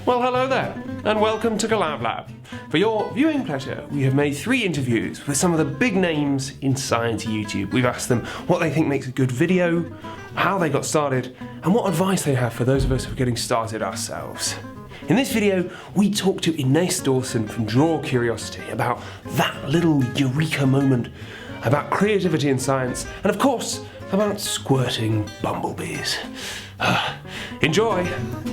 Well, hello there, and welcome to Collab Lab. For your viewing pleasure, we have made 3 interviews with some of the big names in science YouTube. We've asked them what they think makes a good video, how they got started, and what advice they have for those of us who are getting started ourselves. In this video, we talked to Inés Dawson from Draw Curiosity about that little Eureka moment, about creativity in science, and of course, about squirting bumblebees. Enjoy!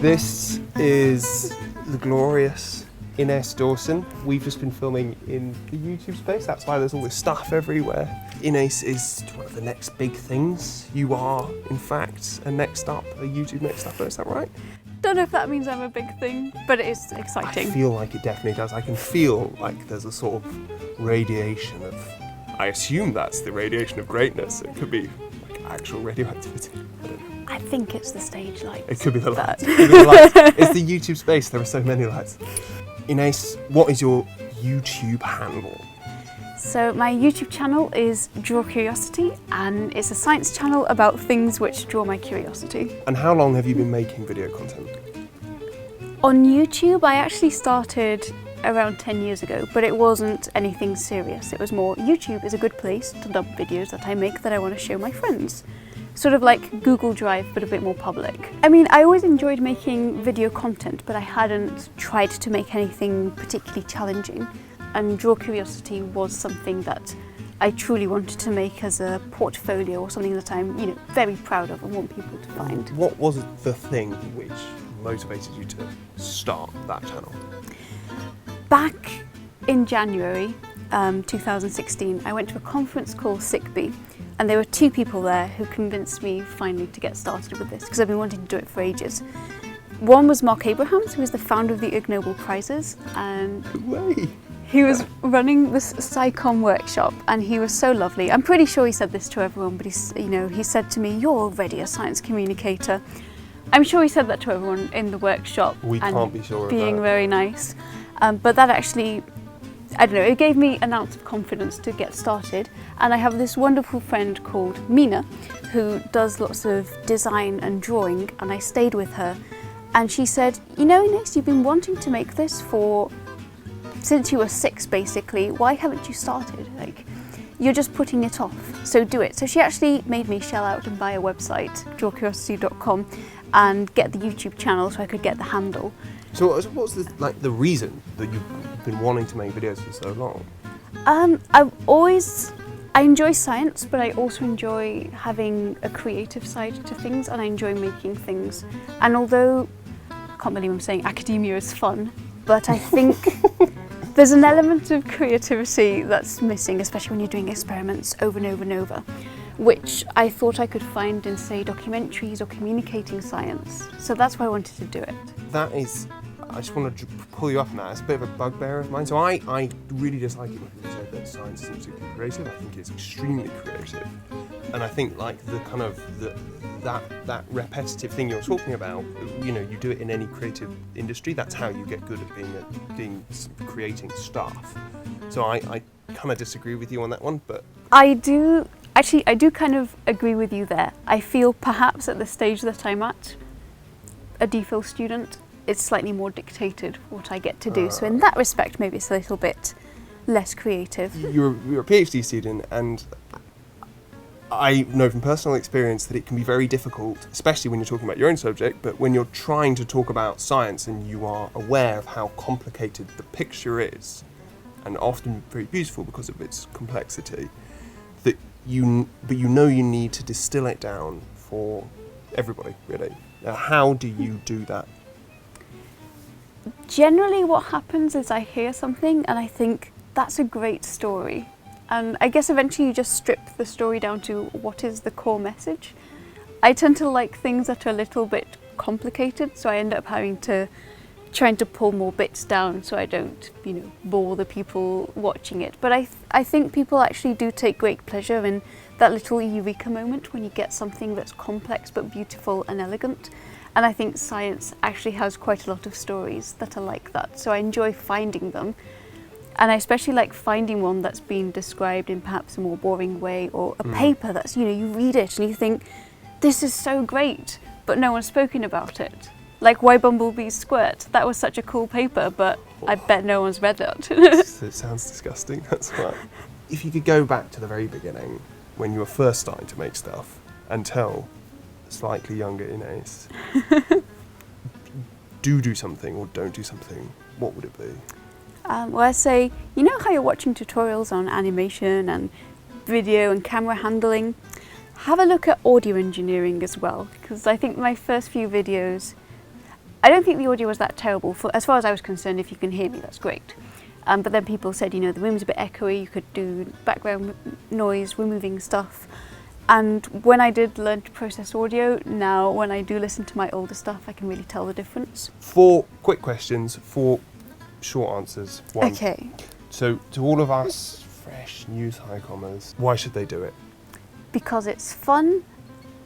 This is the glorious Inés Dawson. We've just been filming in the YouTube space. That's why there's all this stuff everywhere. Inés is one of the next big things. You are, in fact, a YouTube next upper, is that right? Don't know if that means I'm a big thing, but it is exciting. I feel like it definitely does. I can feel like there's a sort of radiation of, I assume that's the radiation of greatness. It could be like actual radioactivity. I don't know. I think it's the stage lights. It could be the lights. It could be the lights. It's the YouTube space. There are so many lights. Inés, what is your YouTube handle? So my YouTube channel is Draw Curiosity, and it's a science channel about things which draw my curiosity. And how long have you been making video content? On YouTube, I actually started around 10 years ago, but it wasn't anything serious. It was more, YouTube is a good place to dump videos that I make that I want to show my friends. Sort of like Google Drive, but a bit more public. I mean, I always enjoyed making video content, but I hadn't tried to make anything particularly challenging. And Draw Curiosity was something that I truly wanted to make as a portfolio, or something that I'm, very proud of and want people to find. What was the thing which motivated you to start that channel? Back in January 2016, I went to a conference called SICB, and there were 2 people there who convinced me finally to get started with this, because I've been wanting to do it for ages. One was Mark Abrahams, who is the founder of the Ig Nobel Prizes, and he was running this SciComm workshop, and he was so lovely. I'm pretty sure he said this to everyone, but he said to me, "You're already a science communicator." I'm sure he said that to everyone in the workshop. We can't be sure of that. Being very nice. But that actually, I don't know, it gave me an ounce of confidence to get started. And I have this wonderful friend called Mina, who does lots of design and drawing, and I stayed with her. And she said, Inés, you've been wanting to make this since you were 6, basically. Why haven't you started? You're just putting it off, so do it. So she actually made me shell out and buy a website, drawcuriosity.com, and get the YouTube channel so I could get the handle. So what's the reason that you've been wanting to make videos for so long? I enjoy science, but I also enjoy having a creative side to things, and I enjoy making things. And although, I can't believe I'm saying academia is fun, but I think there's an element of creativity that's missing, especially when you're doing experiments over and over and over, which I thought I could find in, say, documentaries or communicating science. So that's why I wanted to do it. I just want to pull you up on that. It's a bit of a bugbear of mine. So I really dislike it when people say that science isn't particularly creative. I think it's extremely creative. And I think that repetitive thing you're talking about, you do it in any creative industry. That's how you get good at creating stuff. So I kind of disagree with you on that one, but I do kind of agree with you there. I feel perhaps at the stage that I'm at, a DPhil student, it's slightly more dictated what I get to do. So in that respect, maybe it's a little bit less creative. You're a PhD student, and I know from personal experience that it can be very difficult, especially when you're talking about your own subject, but when you're trying to talk about science and you are aware of how complicated the picture is, and often very beautiful because of its complexity, but you need to distill it down for everybody, really. Now, how do you do that? Generally what happens is I hear something and I think, that's a great story. And I guess eventually you just strip the story down to what is the core message. I tend to like things that are a little bit complicated, so I end up trying to pull more bits down so I don't, bore the people watching it. But I think people actually do take great pleasure in that little Eureka moment when you get something that's complex but beautiful and elegant. And I think science actually has quite a lot of stories that are like that, so I enjoy finding them. And I especially like finding one that's been described in perhaps a more boring way, or a paper that's, you read it and you think, this is so great, but no one's spoken about it. Like why bumblebees squirt. That was such a cool paper, but I bet no one's read it. It sounds disgusting, that's right. If you could go back to the very beginning, when you were first starting to make stuff, and tell slightly younger Ines, do something or don't do something, what would it be? Well, I say, you know how you're watching tutorials on animation and video and camera handling? Have a look at audio engineering as well, because I think my first few videos, I don't think the audio was that terrible. As far as I was concerned, if you can hear me, that's great. But then people said, you know, the room's a bit echoey, you could do background noise, removing stuff. And when I did learn to process audio, now when I do listen to my older stuff, I can really tell the difference. 4 quick questions, 4 short answers. 1. Okay. So to all of us fresh news highcommers, why should they do it? Because it's fun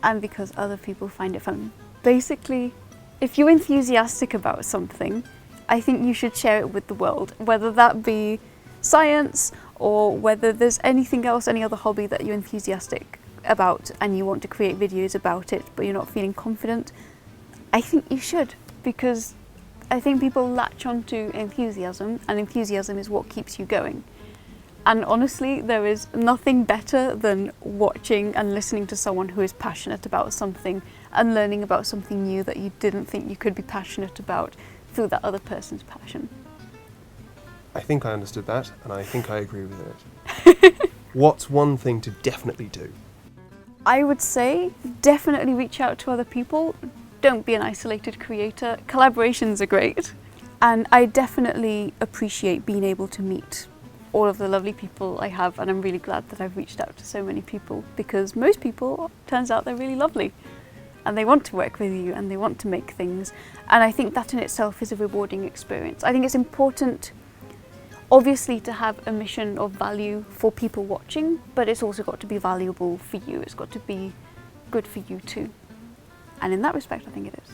and because other people find it fun. Basically, if you're enthusiastic about something, I think you should share it with the world, whether that be science or whether there's anything else, any other hobby that you're enthusiastic about and you want to create videos about it but you're not feeling confident. I think you should, because I think people latch onto enthusiasm, and enthusiasm is what keeps you going. And honestly, there is nothing better than watching and listening to someone who is passionate about something and learning about something new that you didn't think you could be passionate about through that other person's passion. I think I understood that, and I think I agree with it. What's one thing to definitely do? I would say definitely reach out to other people. Don't be an isolated creator. Collaborations are great. And I definitely appreciate being able to meet all of the lovely people I have, and I'm really glad that I've reached out to so many people, because most people, turns out, they're really lovely and they want to work with you and they want to make things, and I think that in itself is a rewarding experience. I think it's important, obviously, to have a mission of value for people watching, but it's also got to be valuable for you. It's got to be good for you too, and in that respect I think it is.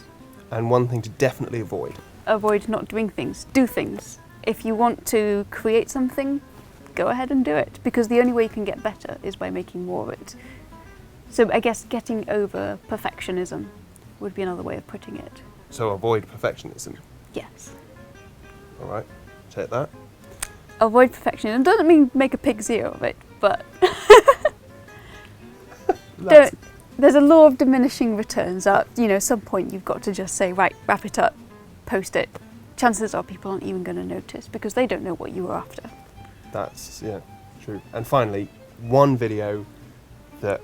And one thing to definitely avoid? Avoid not doing things. Do things. If you want to create something, go ahead and do it, because the only way you can get better is by making more of it. So I guess getting over perfectionism would be another way of putting it. So avoid perfectionism? Yes. All right, take that. Avoid perfectionism doesn't mean make a pig zero of it, but there's a law of diminishing returns. At some point you've got to just say, right, wrap it up, post it. Chances are people aren't even going to notice because they don't know what you were after. That's, yeah, true. And finally, one video that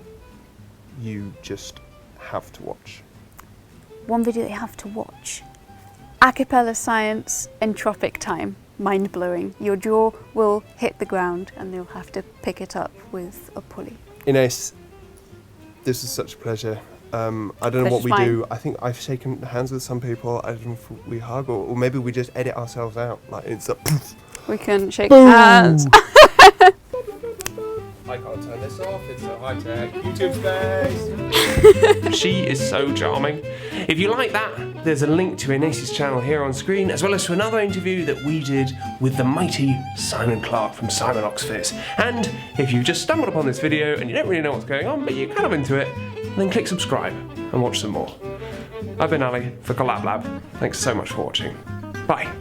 you just have to watch. One video that you have to watch. A Cappella Science, Entropic time. Mind-blowing. Your jaw will hit the ground and you'll have to pick it up with a pulley. Ines, this is such a pleasure. I don't know what we do. I think I've shaken hands with some people. I don't know if we hug or maybe we just edit ourselves out. Like it's a poof. We can shake hands. I can't turn this off. It's so high tech. YouTube space. She is so charming. If you like that, there's a link to Ines' channel here on screen, as well as to another interview that we did with the mighty Simon Clark from SimonOxfPhys. And if you just stumbled upon this video and you don't really know what's going on, but you're kind of into it, then click subscribe and watch some more. I've been Ali for Collab Lab. Thanks so much for watching. Bye.